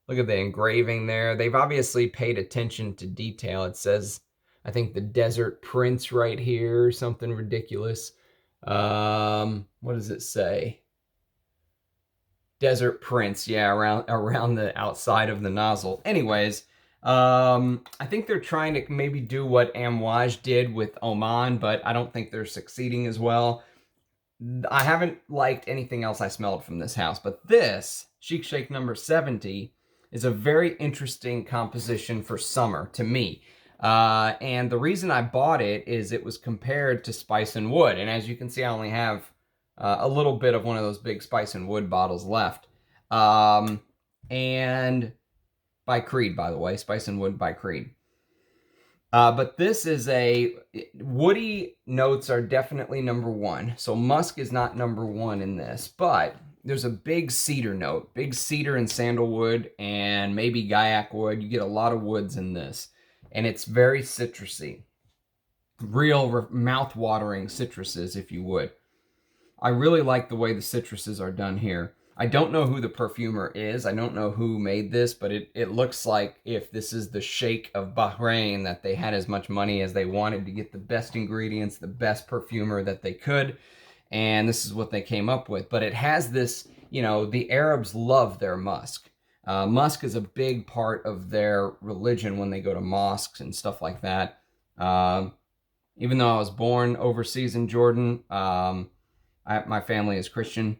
A: Look at the engraving there. They've obviously paid attention to detail. It says, I think, the Desert Prince right here, something ridiculous. What does it say? Desert Prince, yeah, around the outside of the nozzle. Anyways, I think they're trying to maybe do what Amouage did with Oman, but I don't think they're succeeding as well. I haven't liked anything else I smelled from this house, but this, Chic Shake number 70, is a very interesting composition for summer to me. And the reason I bought it is it was compared to Spice and Wood. And as you can see, I only have a little bit of one of those big Spice and Wood bottles left. And by Creed, by the way, Spice and Wood by Creed. But this is woody notes are definitely number 1. So musk is not number 1 in this, but there's a big cedar note, big cedar and sandalwood and maybe gaiac wood. You get a lot of woods in this, and it's very citrusy, real mouth-watering citruses, if you would. I really like the way the citruses are done here. I don't know who the perfumer is. I don't know who made this, but it looks like if this is the Sheikh of Bahrain, that they had as much money as they wanted to get the best ingredients, the best perfumer that they could, and this is what they came up with. But it has this, you know, the Arabs love their musk. Musk is a big part of their religion when they go to mosques and stuff like that. Even though I was born overseas in Jordan, my family is Christian.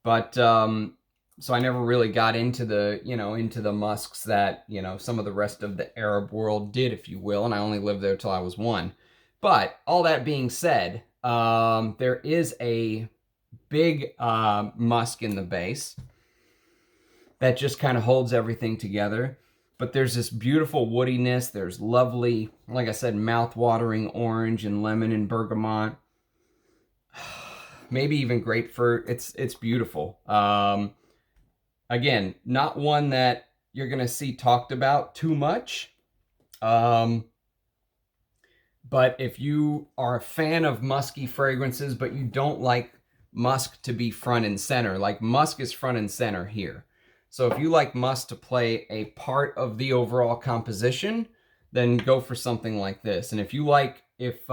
A: But, so I never really got into the, into the musks that, some of the rest of the Arab world did, if you will, and I only lived there till I was 1. But, all that being said, there is a big musk in the base that just kind of holds everything together. But there's this beautiful woodiness. There's lovely, like I said, mouth-watering orange and lemon and bergamot. Maybe even grapefruit. It's beautiful. Again, not one that you're going to see talked about too much. But if you are a fan of musky fragrances, but you don't like musk to be front and center, like musk is front and center here. So if you like musk to play a part of the overall composition, then go for something like this. And if you like, if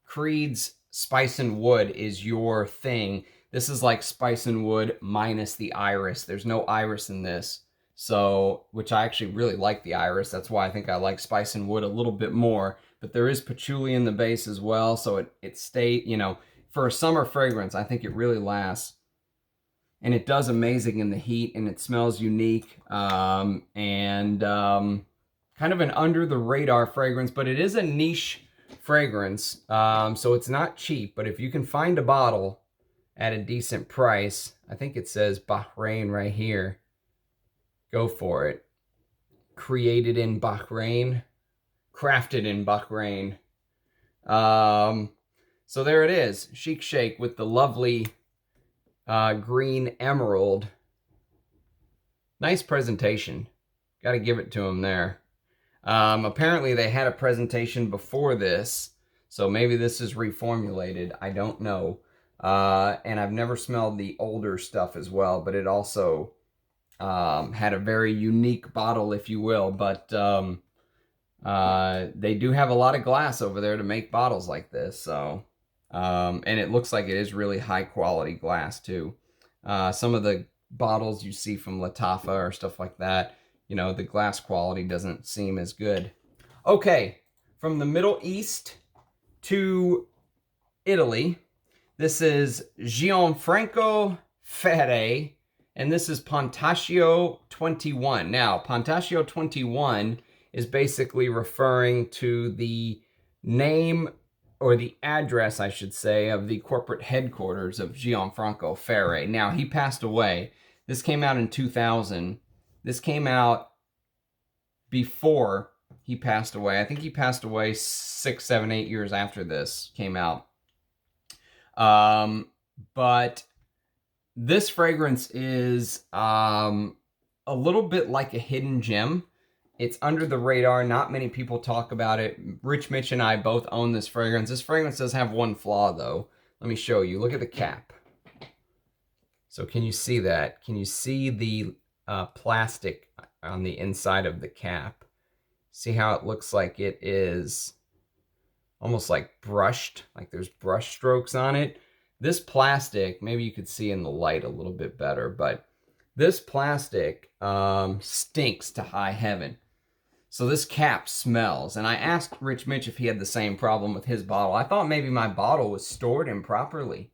A: Creed's Spice and Wood is your thing, this is like Spice and Wood minus the iris. There's no iris in this. So, which I actually really like the iris. That's why I think I like Spice and Wood a little bit more. But there is patchouli in the base as well. So it stays, you know, for a summer fragrance, I think it really lasts. And it does amazing in the heat, and it smells unique, and kind of an under-the-radar fragrance, but it is a niche fragrance, so it's not cheap. But if you can find a bottle at a decent price, I think it says Bahrain right here, go for it. Created in Bahrain, crafted in Bahrain. So there it is, Chic Shake with the lovely green emerald. Nice presentation. Got to give it to him there. Apparently they had a presentation before this, so maybe this is reformulated. I don't know. And I've never smelled the older stuff as well, but it also had a very unique bottle, if you will. But they do have a lot of glass over there to make bottles like this, so... and it looks like it is really high quality glass too. Some of the bottles you see from Lattafa or stuff like that, you know, the glass quality doesn't seem as good. Okay, from the Middle East to Italy, this is Gianfranco Ferre, and this is Panouge 21. Now, Panouge 21 is basically referring to the name, or the address, I should say, of the corporate headquarters of Gianfranco Ferre. Now, he passed away. This came out in 2000. This came out before he passed away. I think he passed away 6, 7, 8 years after this came out. But this fragrance is a little bit like a hidden gem. It's under the radar. Not many people talk about it. Rich Mitch and I both own this fragrance. This fragrance does have one flaw, though. Let me show you. Look at the cap. So can you see that? Can you see the plastic on the inside of the cap? See how it looks like it is almost like brushed, like there's brush strokes on it. This plastic, maybe you could see in the light a little bit better, but this plastic stinks to high heaven. So this cap smells, and I asked Rich Mitch if he had the same problem with his bottle. I thought maybe my bottle was stored improperly,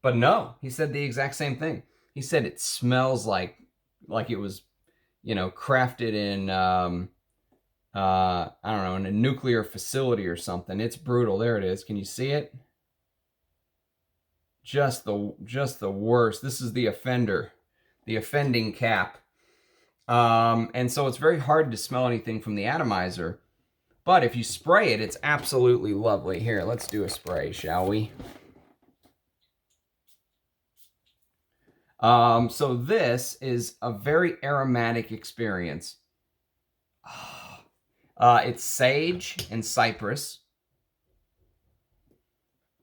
A: but no, he said the exact same thing. He said it smells like it was, you know, crafted in, I don't know, in a nuclear facility or something. It's brutal. There it is. Can you see it? Just the worst. This is the offender, the offending cap. And so it's very hard to smell anything from the atomizer. But if you spray it, it's absolutely lovely. Here, let's do a spray, shall we? So this is a very aromatic experience. It's sage and cypress.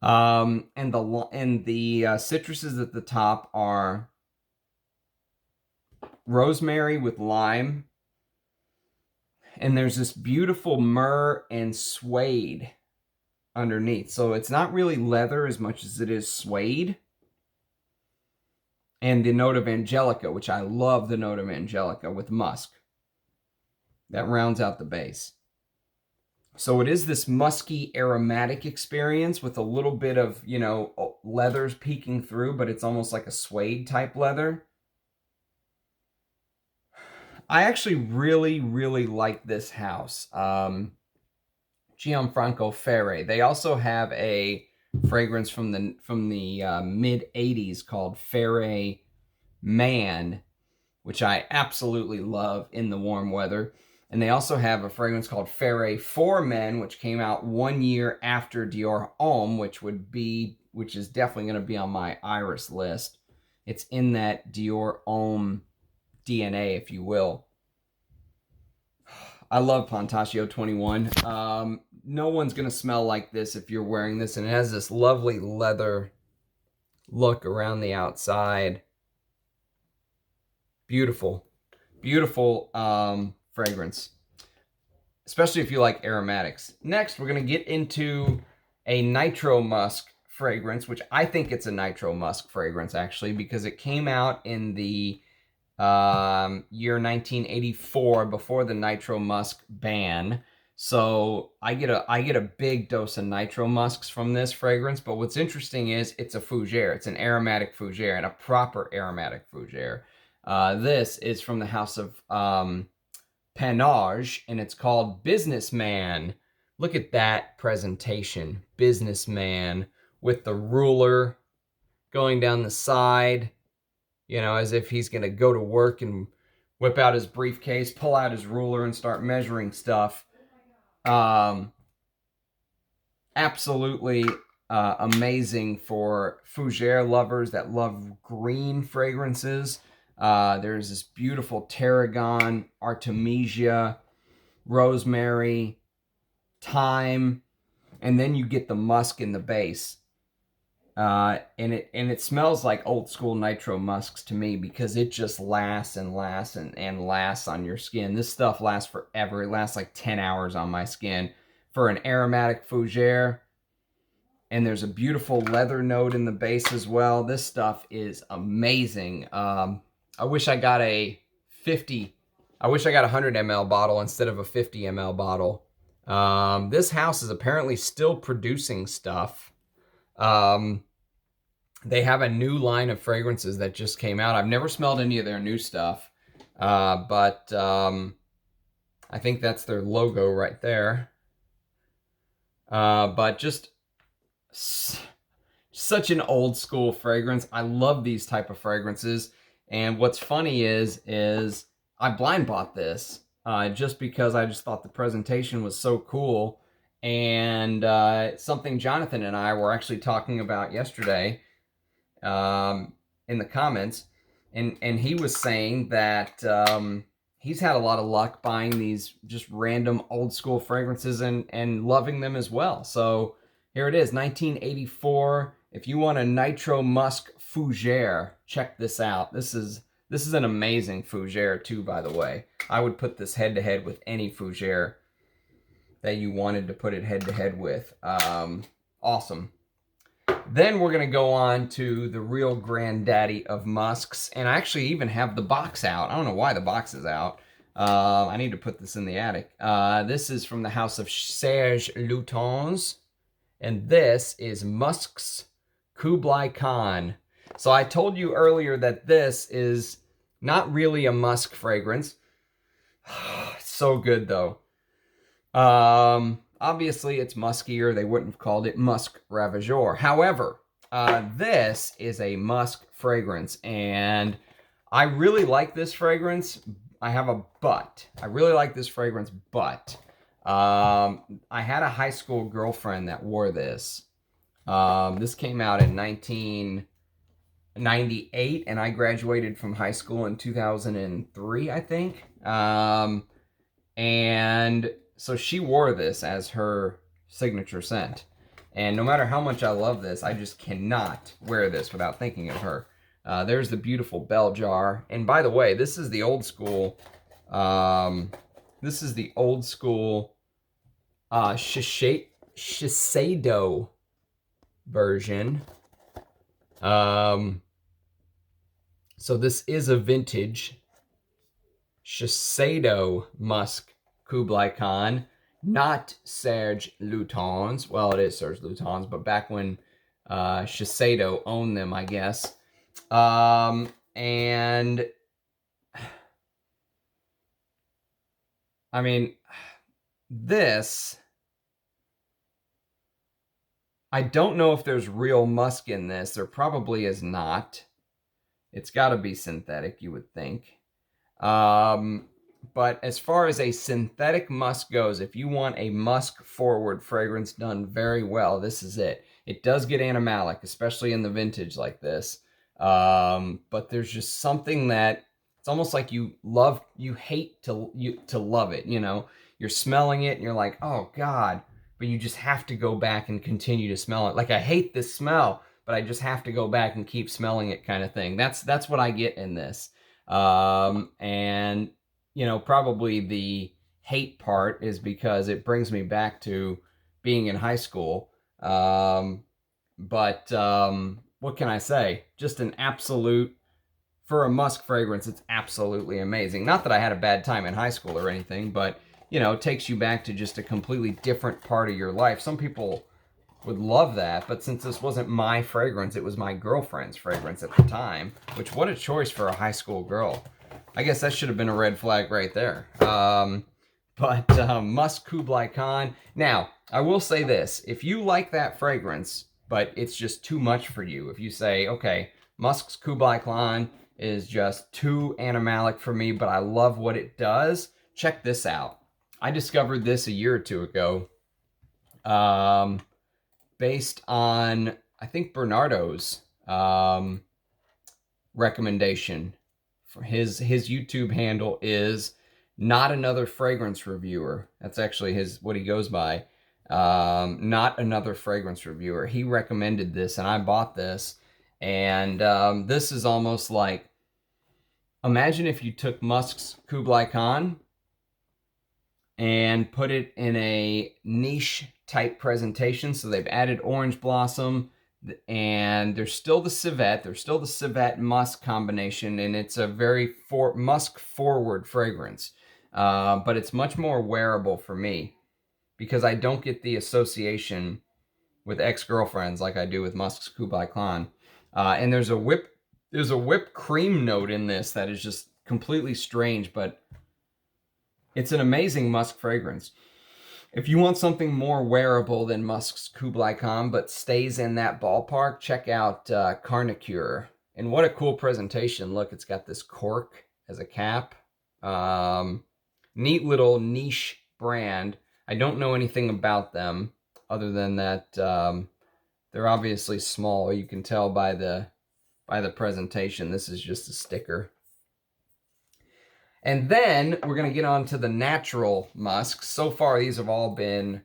A: And the citruses at the top are rosemary with lime, and there's this beautiful myrrh and suede underneath. So it's not really leather as much as it is suede. And the note of angelica, which I love the note of angelica with musk. That rounds out the base. So it is this musky aromatic experience with a little bit of, you know, leathers peeking through, but it's almost like a suede type leather. I actually really, really like this house. Gianfranco Ferre. They also have a fragrance from the mid 80s called Ferre Man, which I absolutely love in the warm weather. And they also have a fragrance called Ferre for Men, which came out 1 year after Dior Homme, which is definitely going to be on my Iris list. It's in that Dior Homme DNA, if you will. I love Plantatio 21. No one's going to smell like this if you're wearing this. And it has this lovely leather look around the outside. Beautiful. Beautiful fragrance. Especially if you like aromatics. Next, we're going to get into a Nitro Musk fragrance, which I think it's a Nitro Musk fragrance, actually, because it came out in the year 1984, before the Nitro Musk ban. So I get a big dose of Nitro Musks from this fragrance. But what's interesting is it's a fougere. It's an aromatic fougere, and a proper aromatic fougere. This is from the house of Panouge, and it's called Business Man. Look at that presentation. Business Man, with the ruler going down the side, you know, as if he's going to go to work and whip out his briefcase, pull out his ruler, and start measuring stuff. Absolutely amazing for fougere lovers that love green fragrances. There's this beautiful tarragon, artemisia, rosemary, thyme, and then you get the musk in the base. And it smells like old school Nitro Musks to me, because it just lasts and lasts and lasts on your skin. This stuff lasts forever. It lasts like 10 hours on my skin for an aromatic fougere. And there's a beautiful leather note in the base as well. This stuff is amazing. I wish I got a 100 ml bottle instead of a 50 ml bottle. This house is apparently still producing stuff. They have a new line of fragrances that just came out. I've never smelled any of their new stuff, but I think that's their logo right there. But just such an old school fragrance. I love these type of fragrances. And what's funny is I blind bought this just because I just thought the presentation was so cool. And something Jonathan and I were actually talking about yesterday in the comments. And he was saying that he's had a lot of luck buying these just random old school fragrances and loving them as well. So here it is, 1984. If you want a Nitro Musk fougere, check this out. This is an amazing fougere too, by the way. I would put this head to head with any fougere that you wanted to put it head to head with. Awesome. Then we're going to go on to the real granddaddy of musks. And I actually even have the box out. I don't know why the box is out. I need to put this in the attic. This is from the house of Serge Lutens. And this is Musc's Kublai Khan. So I told you earlier that this is not really a musk fragrance. It's so good though. Obviously it's muskier. They wouldn't have called it Musc Ravageur. However, this is a musk fragrance, and I really like this fragrance. I have a but. I really like this fragrance, but I had a high school girlfriend that wore this. This came out in 1998, and I graduated from high school in 2003, I think. And so she wore this as her signature scent. And no matter how much I love this, I just cannot wear this without thinking of her. There's the beautiful bell jar. And by the way, this is the old school, Shiseido version. So this is a vintage Shiseido Musk Kublai Khan, not Serge Lutens. Well, it is Serge Lutens, but back when Shiseido owned them, I guess. And I mean, this, I don't know if there's real musk in this. There probably is not. It's got to be synthetic, you would think. But as far as a synthetic musk goes, if you want a musk-forward fragrance done very well, this is it. It does get animalic, especially in the vintage like this. But there's just something that it's almost like you hate to love it. You know, you're smelling it and you're like, oh God, but you just have to go back and continue to smell it. Like, I hate this smell, but I just have to go back and keep smelling it, kind of thing. That's what I get in this. And you know, probably the hate part is because it brings me back to being in high school. What can I say? Just an absolute, for a musk fragrance, it's absolutely amazing. Not that I had a bad time in high school or anything, but, you know, it takes you back to just a completely different part of your life. Some people would love that, but since this wasn't my fragrance, it was my girlfriend's fragrance at the time, which, what a choice for a high school girl. I guess that should have been a red flag right there. Musk Kublai Khan. Now, I will say this. If you like that fragrance, but it's just too much for you, if you say, okay, Musk's Kublai Khan is just too animalic for me, but I love what it does, check this out. I discovered this a year or two ago, based on, I think, Bernardo's recommendation. His YouTube handle is Not Another Fragrance Reviewer. That's actually what he goes by. Not Another Fragrance Reviewer. He recommended this, and I bought this. And this is almost like, imagine if you took Musk's Kublai Khan and put it in a niche type presentation. So they've added orange blossom, and there's still the civet. There's still the civet musk combination, and it's a very musk forward fragrance. But it's much more wearable for me because I don't get the association with ex-girlfriends like I do with Musk's Kublai Khan. And there's a whipped cream note in this that is just completely strange, but it's an amazing musk fragrance. If you want something more wearable than Musk's Kublai Khan, but stays in that ballpark, check out Carnicure. And what a cool presentation. Look, it's got this cork as a cap. Neat little niche brand. I don't know anything about them other than that they're obviously small. You can tell by the presentation. This is just a sticker. And then we're going to get on to the natural musks. So far, these have all been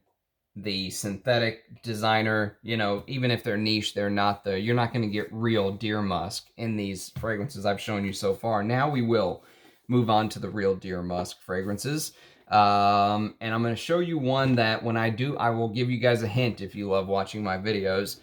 A: the synthetic designer. You know, even if they're niche, you're not going to get real deer musk in these fragrances I've shown you so far. Now we will move on to the real deer musk fragrances. And I'm going to show you one that when I do, I will give you guys a hint if you love watching my videos.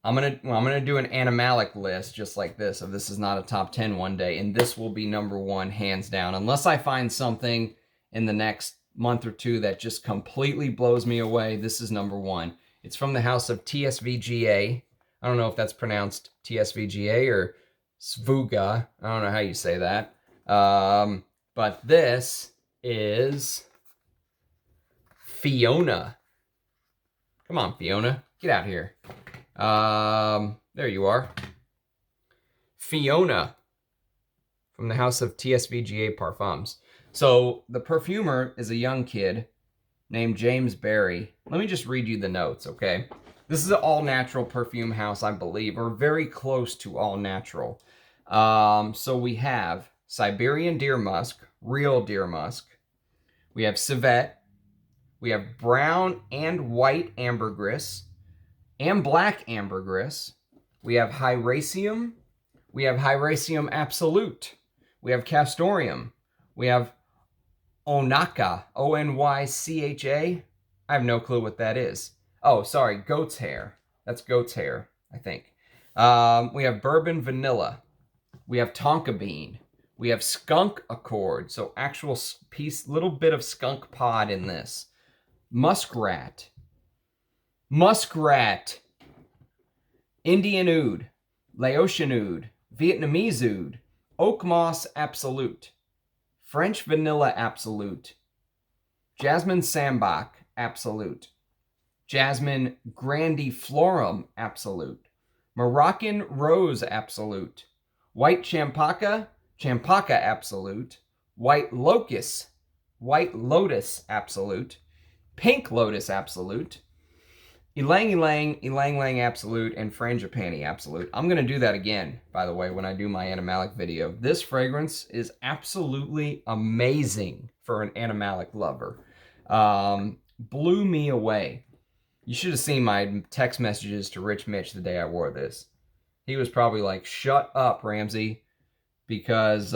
A: I'm gonna do an animalic list just like this, of This Is Not a Top 10 one day, and this will be #1 hands down, unless I find something in the next month or two that just completely blows me away. This is #1. It's from the house of TSVGA. I don't know if that's pronounced TSVGA or SVGA. I don't know how you say that. But this is Fiona. Come on, Fiona, get out here. There you are. Fiona from the house of TSVGA Parfums. So the perfumer is a young kid named James Barry. Let me just read you the notes, okay? This is an all-natural perfume house, I believe, or very close to all-natural. So we have Siberian deer musk, real deer musk. We have civet. We have brown and white ambergris and black ambergris. We have Hyraceum. We have Hyraceum Absolute. We have Castoreum. We have Onycha, O-N-Y-C-H-A. I have no clue what that is. Oh, sorry, goat's hair. That's goat's hair, I think. We have Bourbon Vanilla. We have Tonka Bean. We have Skunk Accord, so actual little bit of skunk pod in this. Muskrat. Muskrat. Indian Oud. Laotian Oud. Vietnamese Oud. Oak Moss Absolute. French Vanilla Absolute. Jasmine Sambac Absolute. Jasmine grandiflorum absolute, Moroccan rose absolute, white champaca absolute, white lotus absolute, pink lotus absolute, ylang ylang absolute, and frangipani absolute. I'm going to do that again, by the way, when I do my animalic video. This fragrance is absolutely amazing for an animalic lover. Blew me away. You should have seen my text messages to Rich Mitch the day I wore this. He was probably like, shut up, Ramsey, because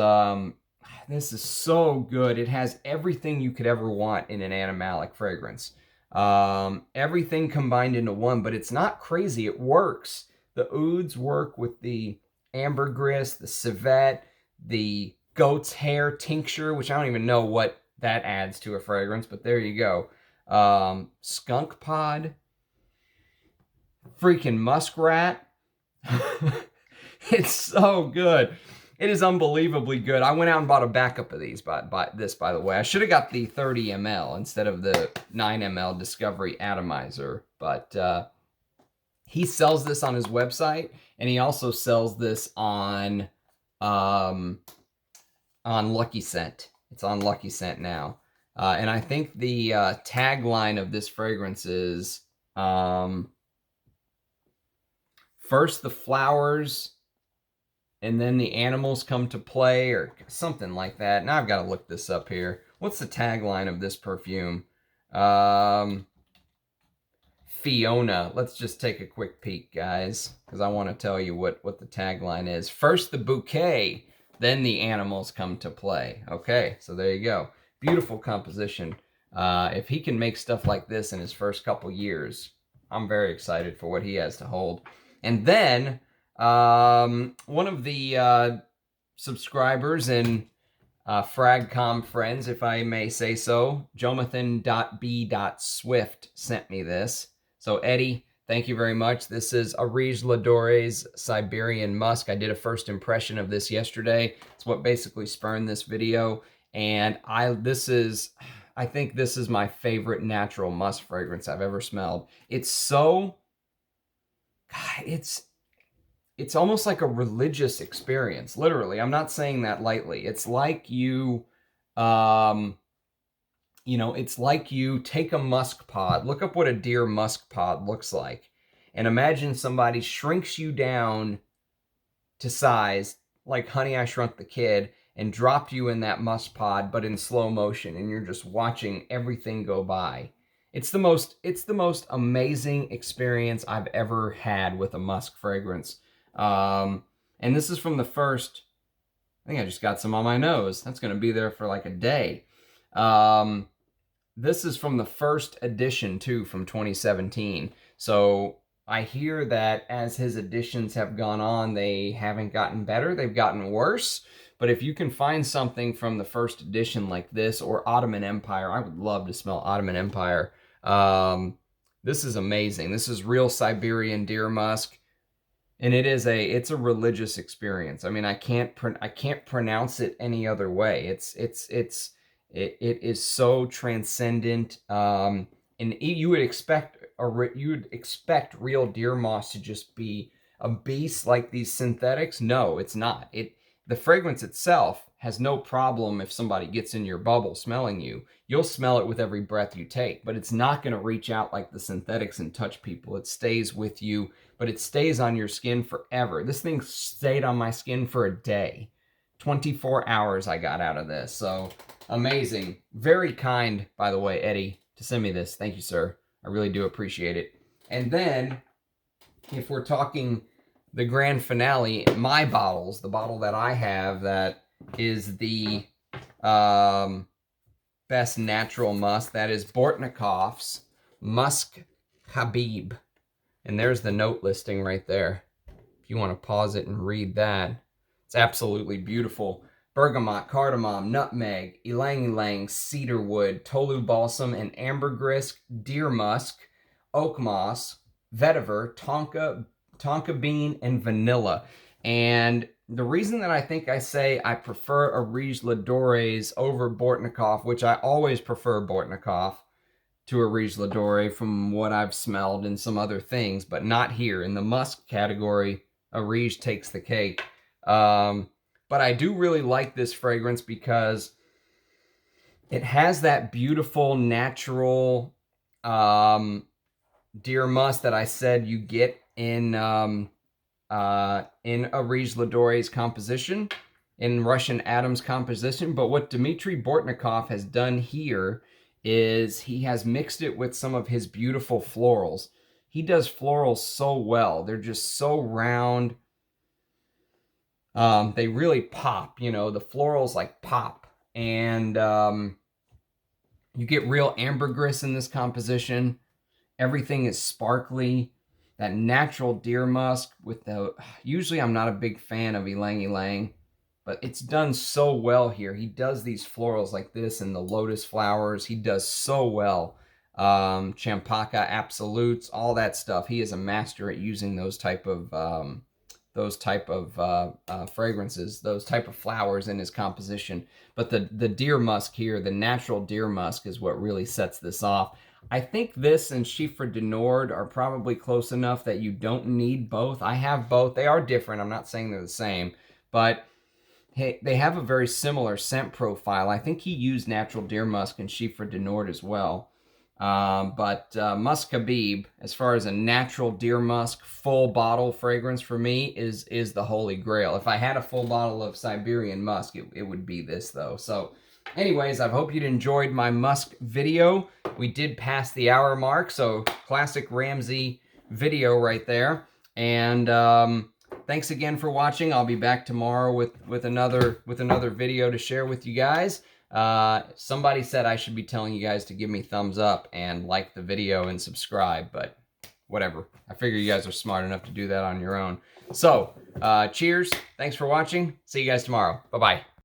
A: this is so good. It has everything you could ever want in an animalic fragrance. Everything combined into one, but it's not crazy. It works. The ouds work with the ambergris, the civet, the goat's hair tincture, which I don't even know what that adds to a fragrance, but there you go. Skunk pod, freaking muskrat. It's so good. It is unbelievably good. I went out and bought a backup of these, by the way. I should have got the 30 ml instead of the 9 ml Discovery Atomizer, but he sells this on his website, and he also sells this on Lucky Scent. It's on Lucky Scent now. And I think the tagline of this fragrance is, first the flowers, and then the animals come to play, or something like that. Now I've got to look this up here. What's the tagline of this perfume? Fiona. Let's just take a quick peek, guys, because I want to tell you what the tagline is. First the bouquet, then the animals come to play. Okay, so there you go. Beautiful composition. If he can make stuff like this in his first couple years, I'm very excited for what he has to hold. And then one of the subscribers and Fragcom friends, if I may say so, Jonathan.B.Swift sent me this. So Eddie, thank you very much. This is Aurige Ladore's Siberian Musk. I did a first impression of this yesterday. It's what basically spurned this video. And I think this is my favorite natural musk fragrance I've ever smelled. It's so, God, it's almost like a religious experience, literally. I'm not saying that lightly. It's like you, it's like you take a musk pod. Look up what a deer musk pod looks like. And imagine somebody shrinks you down to size, like Honey, I Shrunk the Kid, and dropped you in that musk pod, but in slow motion, and you're just watching everything go by. It's the most amazing experience I've ever had with a musk fragrance. And this is from the first, I think I just got some on my nose. That's going to be there for like a day. This is from the first edition too, from 2017. So I hear that as his editions have gone on, they haven't gotten better, they've gotten worse. But if you can find something from the first edition like this, or Ottoman Empire, I would love to smell Ottoman Empire. This is amazing. This is real Siberian deer musk. And it's a religious experience. I mean, I can't pronounce it any other way. It is so transcendent. And you would expect real deer moss to just be a beast like these synthetics. No, it's not. The fragrance itself has no problem if somebody gets in your bubble smelling you. You'll smell it with every breath you take, but it's not going to reach out like the synthetics and touch people. It stays with you, but it stays on your skin forever. This thing stayed on my skin for a day. 24 hours I got out of this, so amazing. Very kind, by the way, Eddie, to send me this. Thank you, sir. I really do appreciate it. And then, if we're talking the grand finale, my bottles, the bottle that I have that is the best natural musk, that is Bortnikoff's Musk Habib. And there's the note listing right there. If you want to pause it and read that. It's absolutely beautiful. Bergamot, cardamom, nutmeg, ylang ylang, cedarwood, tolu balsam, and ambergris, deer musk, oak moss, vetiver, tonka bean, and vanilla. And the reason that I think I say I prefer Aurige Ladore's over Bortnikoff, which I always prefer Bortnikoff to a Rouge L'Adore from what I've smelled and some other things, but not here. In the musk category, a Rouge takes the cake. But I do really like this fragrance because it has that beautiful, natural deer musk that I said you get in a Rouge L'Adore's composition, in Russian Adam's composition. But what Dmitry Bortnikoff has done here is he has mixed it with some of his beautiful florals. He does florals so well. They're just so round. They really pop, you know, the florals like pop. And you get real ambergris in this composition. Everything is sparkly. That natural deer musk with the... Usually I'm not a big fan of ylang ylang, but it's done so well here. He does these florals like this and the lotus flowers. He does so well. Champaka absolutes, all that stuff. He is a master at using those type of fragrances, those type of flowers in his composition. But the deer musk here, the natural deer musk, is what really sets this off. I think this and Chiffre du Nord are probably close enough that you don't need both. I have both. They are different. I'm not saying they're the same, but hey, they have a very similar scent profile. I think he used natural deer musk and Chiffre du Nord as well. But Musk Habib, as far as a natural deer musk full bottle fragrance for me, is the holy grail. If I had a full bottle of Siberian musk, it would be this though. So anyways, I hope you'd enjoyed my musk video. We did pass the hour mark, so classic Ramsey video right there. And thanks again for watching. I'll be back tomorrow with another video to share with you guys. Somebody said I should be telling you guys to give me thumbs up and like the video and subscribe, but whatever. I figure you guys are smart enough to do that on your own. So, cheers. Thanks for watching. See you guys tomorrow. Bye-bye.